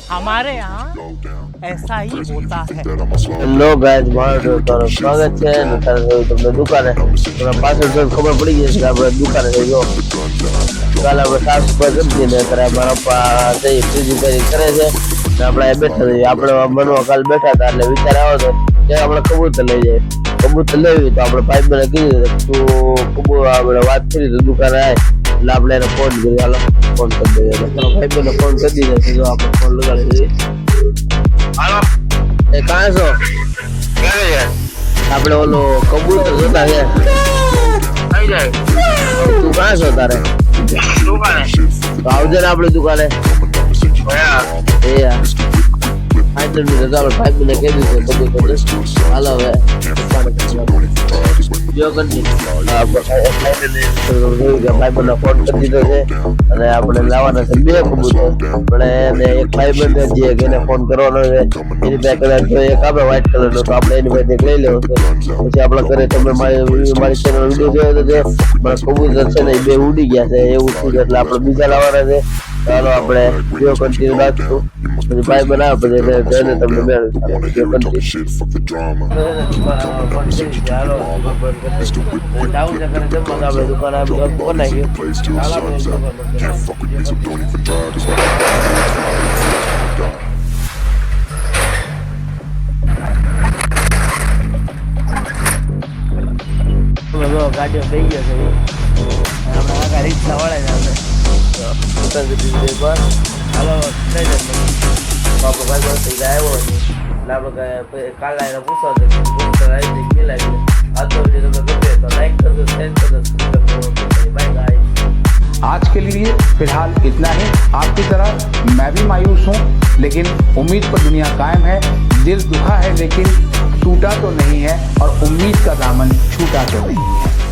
हमारे यहाँ ऐसा ही होता है। હેલો ગાઈઝ, મારું તમારું સ્વાગત છે અને અત્યારે તમને દુકાને તમને પાછળ જોઈને ખબર પડી ગઈ છે કે આપણે દુકાને થઈ ગયો. કાલે આપણે સાફ સફાઈ કરી ને અત્યારે મારા પપ્પા જઈ ફ્રીજ રિપેરિંગ કરે છે ને આપણે બેઠા છીએ. આપણે બનવા કાલ બેઠા હતા એટલે વિચાર આવ્યો હતો કે આપણે કબૂતર લઈ જાય. કબૂતર લેવી તો આપણે ભાઈ બને કીધું તું કબૂતર આપણે વાત કરી તો દુકાને આવે એટલે આપણે એને ફોન કરી હાલો ફોન કરી દઈએ. ભાઈ બને ફોન કરી દીધો છે, જો આપણે ફોન લગાડી દઈએ. હાલો એ કાં છો? આપણે ઓલો કબૂતર જોતા છે. આવી જાય તું કાં છો? તારે દુકાને તો આવજે ને આપણે દુકાને. એ યાર ફાઈનલ મિનિટ તો આપણે 5 મિનિટ કહી દીધું કબૂતર. હાલો હવે જો ભાઈબંધને ફોન કરી દીધો છે અને આપણે લાવવાના છે 2 કબૂતર. આપણે એને એક ભાઈબંધ જે એને ફોન કરવાનો છે એની પાસે કદાચ જો એક આવે વ્હાઈટ કલરનો તો આપણે એની પાસે લઈ લેવો છે. પછી આપણા ઘરે તમે મારી ચેનલ વિડીયો જોયો તો જે મારા કબૂતર છે ને એ 2 ઉડી ગયા છે એવું થયું એટલે આપણે બીજા લાવવાના છે. ચાલો આપણે વિડીયો કન્ટિન્યુ રાખશું. પછી ભાઈ બનાવે પછી એને તમને ગાડીઓ થઈ ગયો છે આપણે આખા રિક્ષા વળે છે આપણે હાલો થઈ જશે. બાપુ ભાઈ થઈ જાય આવ્યો એટલે આપણે કાલે એને પૂછવા આ તો તમે ગમે તો લાઈક કરજો, શેર કરજો, સબસ્ક્રાइब करो. Bye bye. आज के लिए फिलहाल इतना ही. आपकी तरह मैं भी मायूस हूँ, लेकिन उम्मीद पर दुनिया कायम है. दिल दुखा है लेकिन टूटा तो नहीं है और उम्मीद का दामन छूटा तो नहीं है.